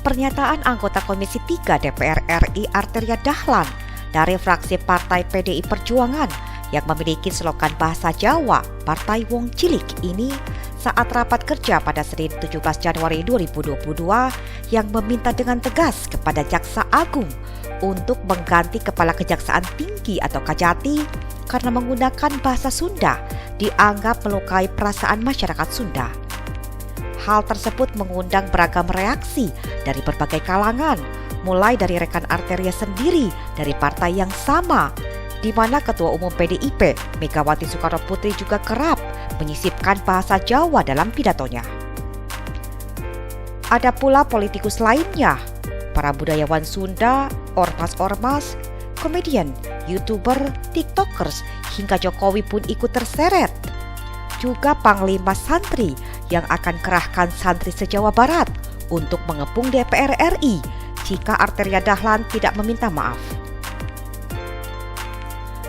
Pernyataan anggota Komisi 3 DPR RI Arteria Dahlan dari fraksi Partai PDI Perjuangan yang memiliki slogan bahasa Jawa Partai Wong Cilik ini saat rapat kerja pada Senin 17 Januari 2022 yang meminta dengan tegas kepada Jaksa Agung untuk mengganti Kepala Kejaksaan Tinggi atau Kajati karena menggunakan bahasa Sunda dianggap melukai perasaan masyarakat Sunda. Hal tersebut mengundang beragam reaksi dari berbagai kalangan, mulai dari rekan Arteria sendiri dari partai yang sama, di mana Ketua Umum PDIP Megawati Soekarnoputri juga kerap menyisipkan bahasa Jawa dalam pidatonya. Ada pula politikus lainnya, para budayawan Sunda, ormas-ormas, komedian, YouTuber, TikTokers, hingga Jokowi pun ikut terseret. Juga Panglima Santri yang akan kerahkan santri se-Jawa Barat untuk mengepung DPR RI jika Arteria Dahlan tidak meminta maaf.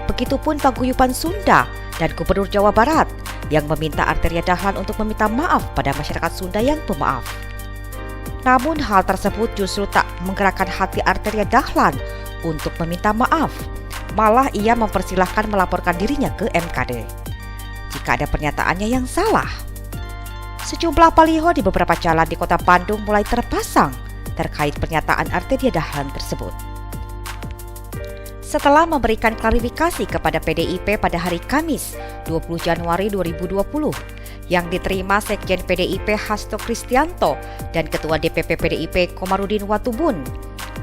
Begitupun paguyuban Sunda dan Gubernur Jawa Barat yang meminta Arteria Dahlan untuk meminta maaf pada masyarakat Sunda yang pemaaf. Namun hal tersebut justru tak menggerakkan hati Arteria Dahlan untuk meminta maaf. Malah ia mempersilahkan melaporkan dirinya ke MKD jika ada pernyataannya yang salah. Sejumlah baliho di beberapa jalan di Kota Bandung mulai terpasang terkait pernyataan Arteria Dahlan tersebut. Setelah memberikan klarifikasi kepada PDIP pada hari Kamis 20 Januari 2020 yang diterima Sekjen PDIP Hasto Kristianto dan Ketua DPP PDIP Komarudin Watubun,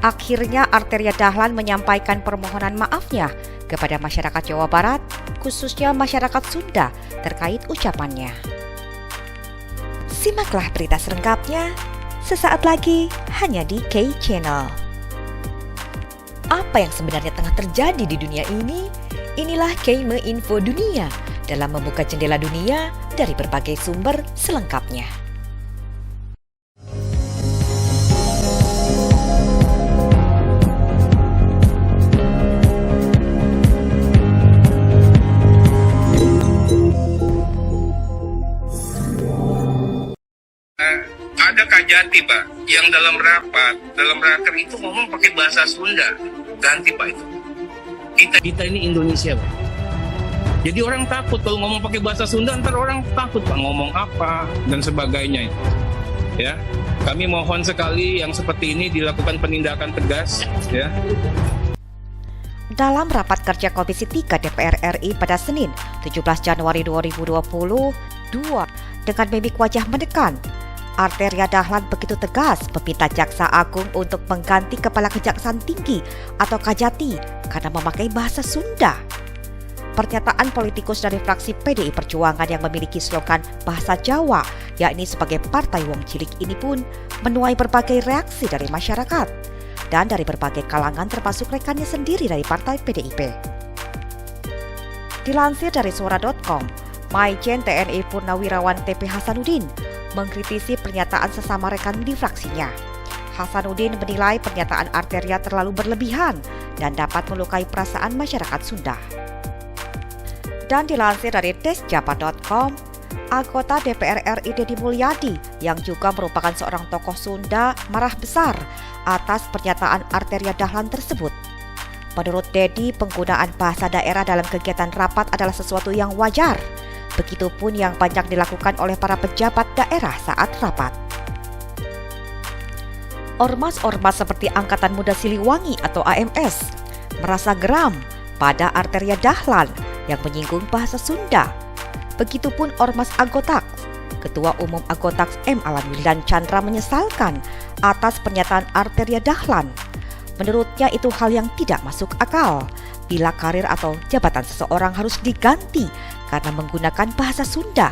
akhirnya Arteria Dahlan menyampaikan permohonan maafnya kepada masyarakat Jawa Barat, khususnya masyarakat Sunda terkait ucapannya. Simaklah berita selengkapnya sesaat lagi hanya di K-Channel. Apa yang sebenarnya tengah terjadi di dunia ini? Inilah K-Me Info Dunia dalam membuka jendela dunia dari berbagai sumber selengkapnya. Ada Kajati, Pak, yang dalam raker itu ngomong pakai bahasa Sunda. Ganti, Pak, itu. Kita ini Indonesia, Pak. Jadi orang takut kalau ngomong pakai bahasa Sunda, ntar orang takut, Pak, ngomong apa dan sebagainya itu. Ya, kami mohon sekali yang seperti ini dilakukan penindakan tegas, ya. Dalam rapat kerja Komisi 3 DPR RI pada Senin 17 Januari 2022 dengan mimik wajah menekan, Arteria Dahlan begitu tegas meminta Jaksa Agung untuk mengganti Kepala Kejaksaan Tinggi atau Kajati karena memakai bahasa Sunda. Pernyataan politikus dari fraksi PDI Perjuangan yang memiliki slogan bahasa Jawa, yakni sebagai Partai Wong Cilik ini pun menuai berbagai reaksi dari masyarakat dan dari berbagai kalangan termasuk rekannya sendiri dari Partai PDIP. Dilansir dari suara.com, Majen TNI Purnawirawan TP Hasanuddin mengkritisi pernyataan sesama rekan di fraksinya. Hasanuddin menilai pernyataan Arteria terlalu berlebihan dan dapat melukai perasaan masyarakat Sunda. Dan dilansir dari desjapa.com, anggota DPR RI Deddy Mulyadi yang juga merupakan seorang tokoh Sunda marah besar atas pernyataan Arteria Dahlan tersebut. Menurut Deddy, penggunaan bahasa daerah dalam kegiatan rapat adalah sesuatu yang wajar. Begitupun yang banyak dilakukan oleh para pejabat daerah saat rapat. Ormas-ormas seperti Angkatan Muda Siliwangi atau AMS merasa geram pada Arteria Dahlan yang menyinggung bahasa Sunda. Begitupun Ormas Agotax. Ketua Umum Agotax M. Alan Wildan Chandra menyesalkan atas pernyataan Arteria Dahlan. Menurutnya itu hal yang tidak masuk akal bila karir atau jabatan seseorang harus diganti karena menggunakan bahasa Sunda,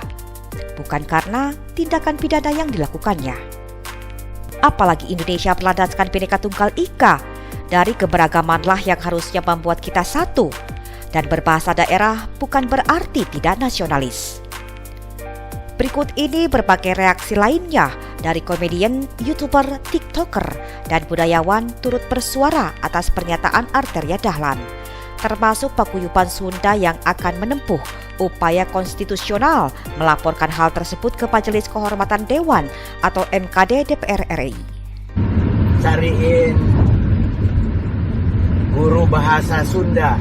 bukan karena tindakan pidana yang dilakukannya. Apalagi Indonesia berlandaskan Bhinneka Tunggal Ika, dari keberagamanlah yang harusnya membuat kita satu, dan berbahasa daerah bukan berarti tidak nasionalis. Berikut ini berbagai reaksi lainnya dari komedian, YouTuber, TikToker, dan budayawan turut bersuara atas pernyataan Arteria Dahlan, termasuk paguyuban Sunda yang akan menempuh upaya konstitusional melaporkan hal tersebut ke Majelis Kehormatan Dewan atau MKD DPR RI. cariin guru bahasa Sunda.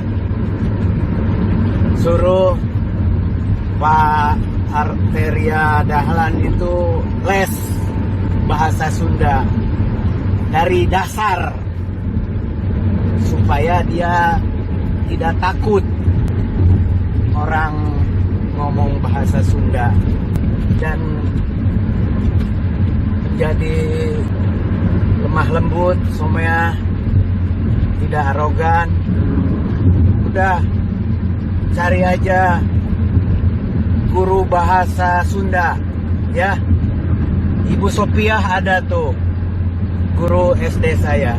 Suruh Pak Arteria Dahlan itu les bahasa Sunda dari dasar supaya dia tidak takut orang ngomong bahasa Sunda dan menjadi lemah lembut, somea, tidak arogan. Udah, cari aja guru bahasa Sunda, ya. Ibu Sopiah ada tuh, guru SD saya.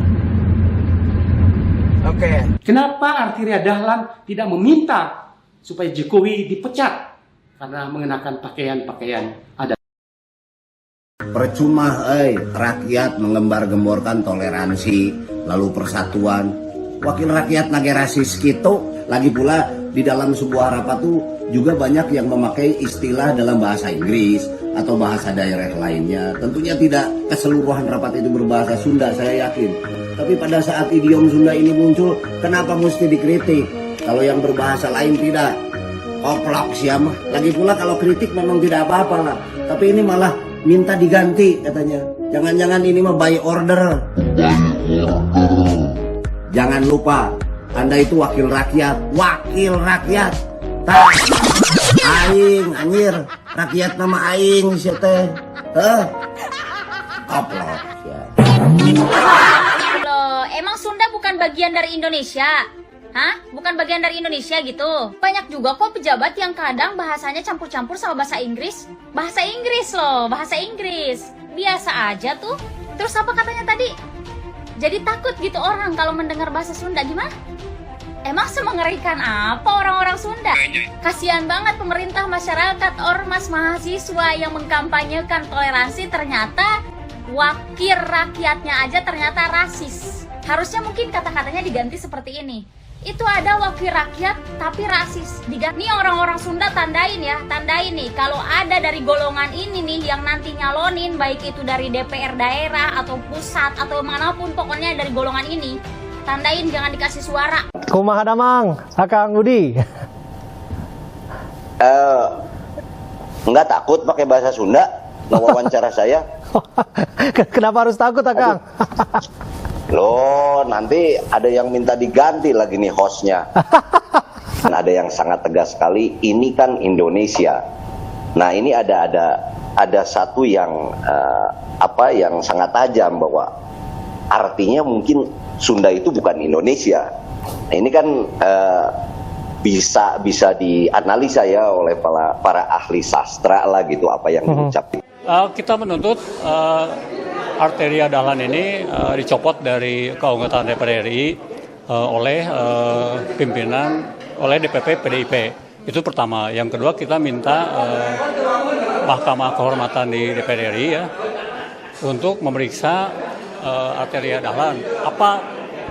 Oke. Kenapa Arteria Dahlan tidak meminta supaya Jokowi dipecat karena mengenakan pakaian-pakaian adat? Percuma, rakyat mengembar-gemborkan toleransi, lalu persatuan. Wakil rakyat nage rasis gitu. Lagi pula di dalam sebuah rapat tuh juga banyak yang memakai istilah dalam bahasa Inggris atau bahasa daerah lainnya. Tentunya tidak keseluruhan rapat itu berbahasa Sunda, saya yakin. Tapi pada saat idiom Sunda ini muncul, kenapa mesti dikritik? Kalau yang berbahasa lain tidak. Koplok siapa? Lagi pula kalau kritik memang tidak apa-apa lah. Tapi ini malah minta diganti katanya. Jangan-jangan ini mah by order. Jangan lupa, Anda itu wakil rakyat. Wakil rakyat. Tah, aing, anjir. Rakyat nama aing, siete. Koplok siapa? Loh, emang Sunda bukan bagian dari Indonesia? Hah? Bukan bagian dari Indonesia gitu? Banyak juga kok pejabat yang kadang bahasanya campur-campur sama bahasa Inggris. Bahasa Inggris loh, bahasa Inggris. Biasa aja tuh. Terus apa katanya tadi? Jadi takut gitu orang kalau mendengar bahasa Sunda, gimana? Emang semengerikan apa orang-orang Sunda? Kasihan banget pemerintah, masyarakat, ormas, mahasiswa yang mengkampanyekan toleransi ternyata wakil rakyatnya aja ternyata rasis. Harusnya mungkin kata-katanya diganti seperti ini. Itu ada wakil rakyat tapi rasis. Nih orang-orang Sunda tandain ya, tandain nih kalau ada dari golongan ini nih yang nanti nyalonin, baik itu dari DPR daerah atau pusat atau manapun, pokoknya dari golongan ini, tandain jangan dikasih suara. Kumaha damang, Akang Budi? Nggak takut pakai bahasa Sunda wawancara saya. Kenapa harus takut, Akang? Loh, nanti ada yang minta diganti lagi nih hostnya. Dan ada yang sangat tegas sekali, ini kan Indonesia. Nah, ini ada satu yang yang sangat tajam bahwa artinya mungkin Sunda itu bukan Indonesia. Nah, ini kan bisa dianalisa ya oleh para ahli sastra lah gitu apa yang diucapkan. Kita menuntut Arteria Dahlan ini dicopot dari keanggotaan DPR RI oleh pimpinan, oleh DPP PDIP. Itu pertama. Yang kedua, kita minta Mahkamah Kehormatan di DPR RI ya untuk memeriksa Arteria Dahlan.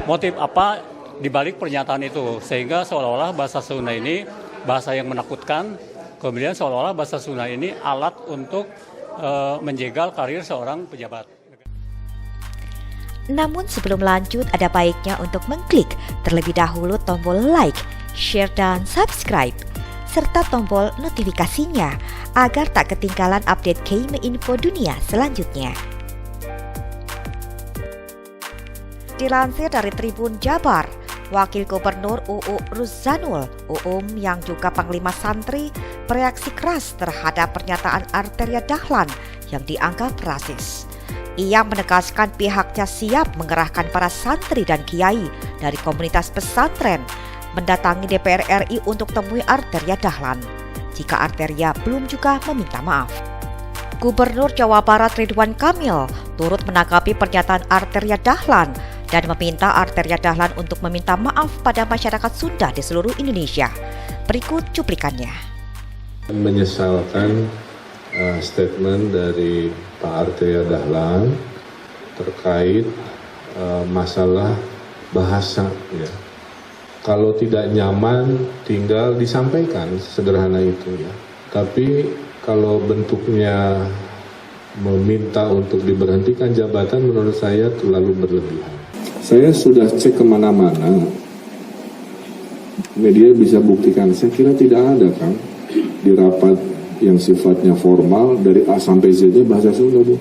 Motif apa dibalik pernyataan itu, sehingga seolah-olah bahasa Sunda ini bahasa yang menakutkan, kemudian seolah-olah bahasa Sunda ini alat untuk menjegal karir seorang pejabat. Namun sebelum lanjut, ada baiknya untuk mengklik terlebih dahulu tombol like, share, dan subscribe, serta tombol notifikasinya agar tak ketinggalan update KM Info Dunia selanjutnya. Dilansir dari Tribun Jabar, Wakil Gubernur UU Ruzanul yang juga Panglima Santri bereaksi keras terhadap pernyataan Arteria Dahlan yang dianggap rasis. Ia menegaskan pihaknya siap mengerahkan para santri dan kiai dari komunitas pesantren mendatangi DPR RI untuk temui Arteria Dahlan jika Arteria belum juga meminta maaf. Gubernur Jawa Barat Ridwan Kamil turut menanggapi pernyataan Arteria Dahlan dan meminta Arteria Dahlan untuk meminta maaf pada masyarakat Sunda di seluruh Indonesia. Berikut cuplikannya. Menyesalkan statement dari Pak Arteria Dahlan terkait masalah bahasa ya. Kalau tidak nyaman tinggal disampaikan, sederhana itu ya. Tapi kalau bentuknya meminta untuk diberhentikan jabatan menurut saya terlalu berlebihan. Saya sudah cek kemana-mana, media bisa buktikan, saya kira tidak ada kan di rapat yang sifatnya formal dari A sampai Z-nya bahasa Sunda, Bu.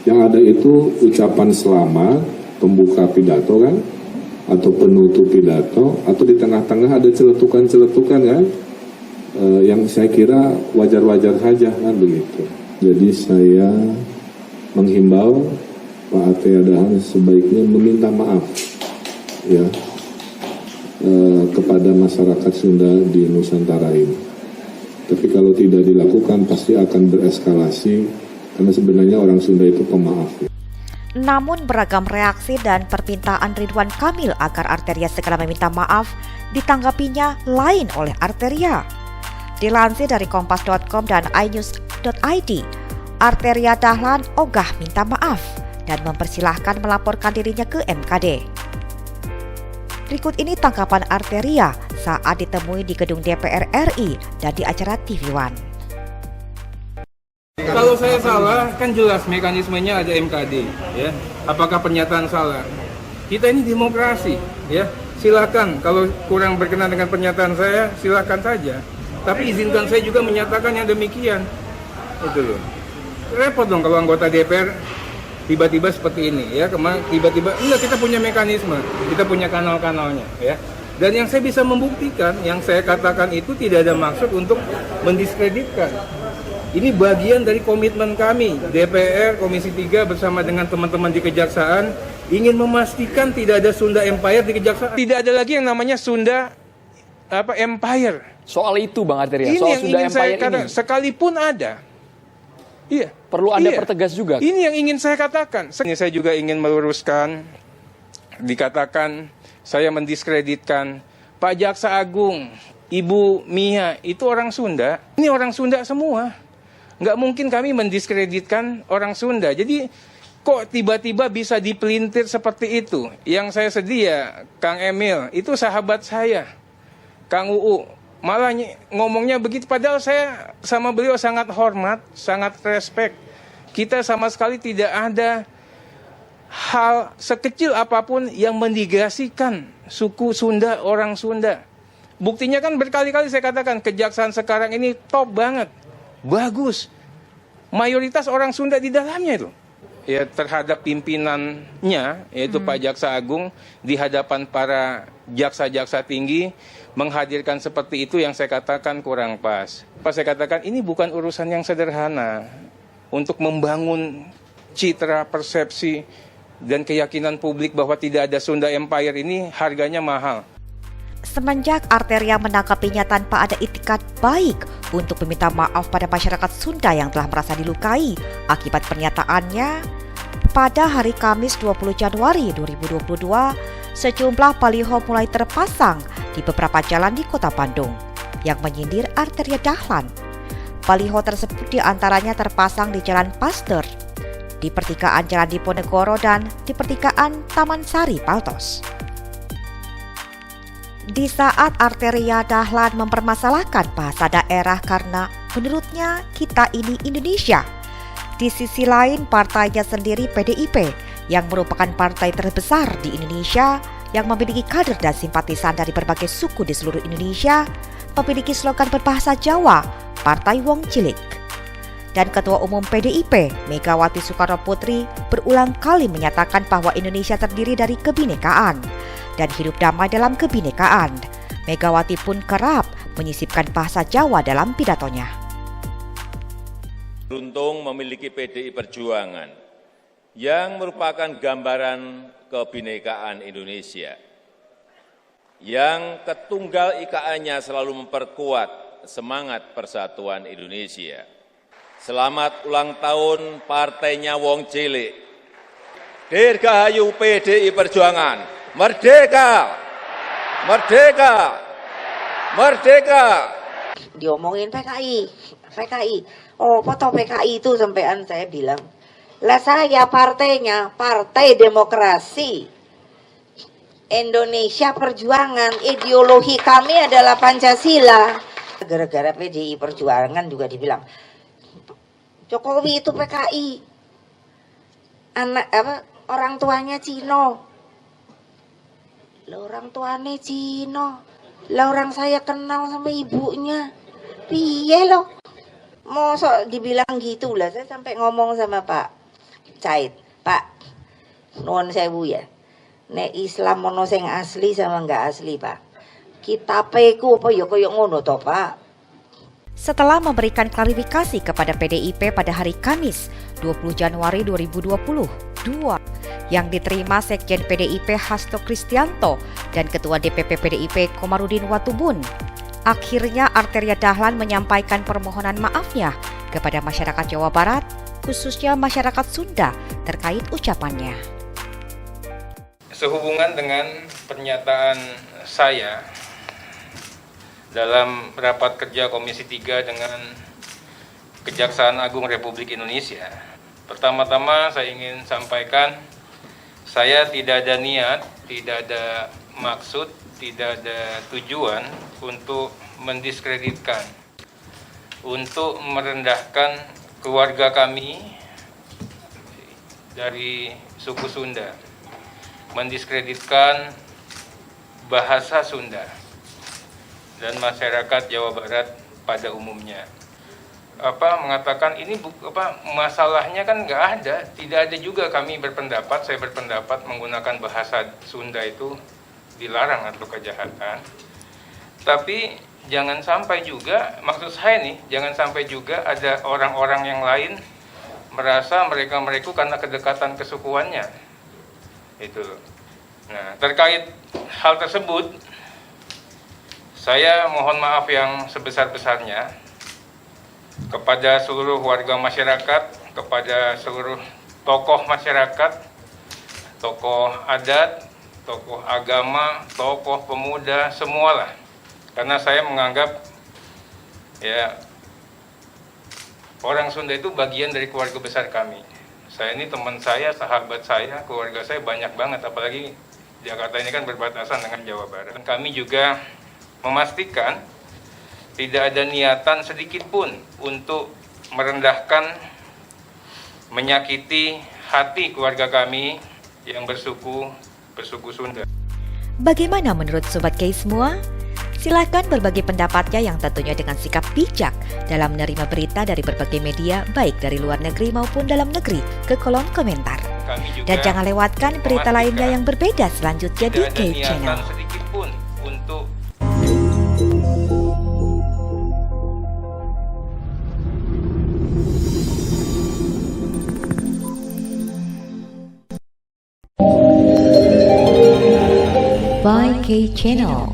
Yang ada itu ucapan selamat, pembuka pidato kan, atau penutup pidato, atau di tengah-tengah ada celetukan-celetukan kan, yang saya kira wajar-wajar saja kan begitu. Jadi saya menghimbau Pak Arteria Dahlan sebaiknya meminta maaf ya kepada masyarakat Sunda di Nusantara ini. Tapi kalau tidak dilakukan pasti akan bereskalasi karena sebenarnya orang Sunda itu pemaaf. Namun beragam reaksi dan permintaan Ridwan Kamil agar Arteria segera meminta maaf ditanggapinya lain oleh Arteria. Dilansir dari kompas.com dan inews.id, Arteria Dahlan ogah minta maaf dan mempersilahkan melaporkan dirinya ke MKD. Berikut ini tanggapan Arteria saat ditemui di gedung DPR RI dan di acara TV One. Kalau saya salah, kan jelas mekanismenya ada MKD, ya. Apakah pernyataan salah? Kita ini demokrasi, ya. Silakan kalau kurang berkenan dengan pernyataan saya, silakan saja. Tapi izinkan saya juga menyatakan yang demikian. Itu loh. Repot dong kalau anggota DPR tiba-tiba seperti ini, ya. Tiba-tiba enggak, kita punya mekanisme, kita punya kanal-kanalnya, ya. Dan yang saya bisa membuktikan, yang saya katakan itu tidak ada maksud untuk mendiskreditkan. Ini bagian dari komitmen kami, DPR, Komisi 3 bersama dengan teman-teman di Kejaksaan ingin memastikan tidak ada Sunda Empire di Kejaksaan. Tidak ada lagi yang namanya Sunda Empire. Soal itu Bang Arteria, Ini soal yang Sunda ingin saya Empire katakan, ini. sekalipun ada. Iya. Perlu Anda pertegas juga. Ini yang ingin saya katakan. Ini saya juga ingin meluruskan, dikatakan saya mendiskreditkan Pak Jaksa Agung, Ibu Mia, itu orang Sunda. Ini orang Sunda semua. Nggak mungkin kami mendiskreditkan orang Sunda. Jadi kok tiba-tiba bisa dipelintir seperti itu? Yang saya sedia, Kang Emil, itu sahabat saya. Kang Uu, malah ngomongnya begitu. Padahal saya sama beliau sangat hormat, sangat respect. Kita sama sekali tidak ada hal sekecil apapun yang menegasikan suku Sunda, orang Sunda. Buktinya kan berkali-kali saya katakan, Kejaksaan sekarang ini top banget. Bagus. Mayoritas orang Sunda di dalamnya itu. Ya, terhadap pimpinannya, yaitu Pak Jaksa Agung, di hadapan para jaksa-jaksa tinggi, menghadirkan seperti itu yang saya katakan kurang pas. Pas saya katakan, ini bukan urusan yang sederhana. Untuk membangun citra, persepsi, dan keyakinan publik bahwa tidak ada Sunda Empire ini harganya mahal. Semenjak Arteria menanggapinya tanpa ada itikat baik untuk meminta maaf pada masyarakat Sunda yang telah merasa dilukai akibat pernyataannya, pada hari Kamis 20 Januari 2022, sejumlah baliho mulai terpasang di beberapa jalan di Kota Bandung yang menyindir Arteria Dahlan. Baliho tersebut diantaranya terpasang di Jalan Pasteur, di pertigaan Jalan Diponegoro, dan di pertigaan Taman Sari Paltos. Di saat Arteria Dahlan mempermasalahkan bahasa daerah karena menurutnya kita ini Indonesia, di sisi lain partainya sendiri PDIP yang merupakan partai terbesar di Indonesia yang memiliki kader dan simpatisan dari berbagai suku di seluruh Indonesia memiliki slogan berbahasa Jawa, Partai Wong Cilik. Dan Ketua Umum PDIP, Megawati Soekarnoputri, berulang kali menyatakan bahwa Indonesia terdiri dari kebinekaan dan hidup damai dalam kebinekaan. Megawati pun kerap menyisipkan bahasa Jawa dalam pidatonya. Beruntung memiliki PDI Perjuangan yang merupakan gambaran kebinekaan Indonesia, yang ketunggal ikaannya selalu memperkuat semangat persatuan Indonesia. Selamat ulang tahun partainya Wong Cilik. Dirgahayu PDI Perjuangan. Merdeka! Merdeka! Merdeka! Diomongin PKI. Oh, foto PKI itu sampean saya bilang. Lah saya partainya, Partai Demokrasi Indonesia Perjuangan. Ideologi kami adalah Pancasila. Gara-gara PDI Perjuangan juga dibilang, Jokowi itu PKI. orang tuanya Cino. Lah orang tuanya Cino. Lah orang saya kenal sama ibunya. Piye lo? Mosok dibilang gitu lah. Saya sampai ngomong sama Pak Caid, Pak, nuwun sewu ya. Nek Islam ono sing asli sama enggak asli, Pak. Kitabe ku apa ya kaya ngono to, Pak. Setelah memberikan klarifikasi kepada PDIP pada hari Kamis 20 Januari 2022 yang diterima Sekjen PDIP Hasto Kristianto dan Ketua DPP PDIP Komarudin Watubun, akhirnya Arteria Dahlan menyampaikan permohonan maafnya kepada masyarakat Jawa Barat, khususnya masyarakat Sunda terkait ucapannya. Sehubungan dengan pernyataan saya dalam rapat kerja Komisi 3 dengan Kejaksaan Agung Republik Indonesia. Pertama-tama saya ingin sampaikan, saya tidak ada niat, tidak ada maksud, tidak ada tujuan untuk mendiskreditkan, untuk merendahkan keluarga kami dari suku Sunda, mendiskreditkan bahasa Sunda dan masyarakat Jawa Barat pada umumnya. Mengatakan ini masalahnya kan nggak ada, tidak ada juga kami berpendapat, saya berpendapat menggunakan bahasa Sunda itu dilarang atau kejahatan. Tapi jangan sampai juga, maksud saya nih, jangan sampai juga ada orang-orang yang lain merasa mereka karena kedekatan kesukuannya. Itu loh. Nah, terkait hal tersebut, saya mohon maaf yang sebesar-besarnya kepada seluruh warga masyarakat, kepada seluruh tokoh masyarakat, tokoh adat, tokoh agama, tokoh pemuda, semualah. Karena saya menganggap ya orang Sunda itu bagian dari keluarga besar kami. Saya ini teman saya, sahabat saya, keluarga saya banyak banget, apalagi Jakarta ini kan berbatasan dengan Jawa Barat. Dan kami juga memastikan tidak ada niatan sedikit pun untuk merendahkan, menyakiti hati keluarga kami yang bersuku Sunda. Bagaimana menurut Sobat Kay semua? Silahkan berbagi pendapatnya yang tentunya dengan sikap bijak dalam menerima berita dari berbagai media, baik dari luar negeri maupun dalam negeri, ke kolom komentar. Dan jangan lewatkan berita lainnya yang berbeda selanjutnya di Kay Channel. Sedikit pun untuk by Kay Channel.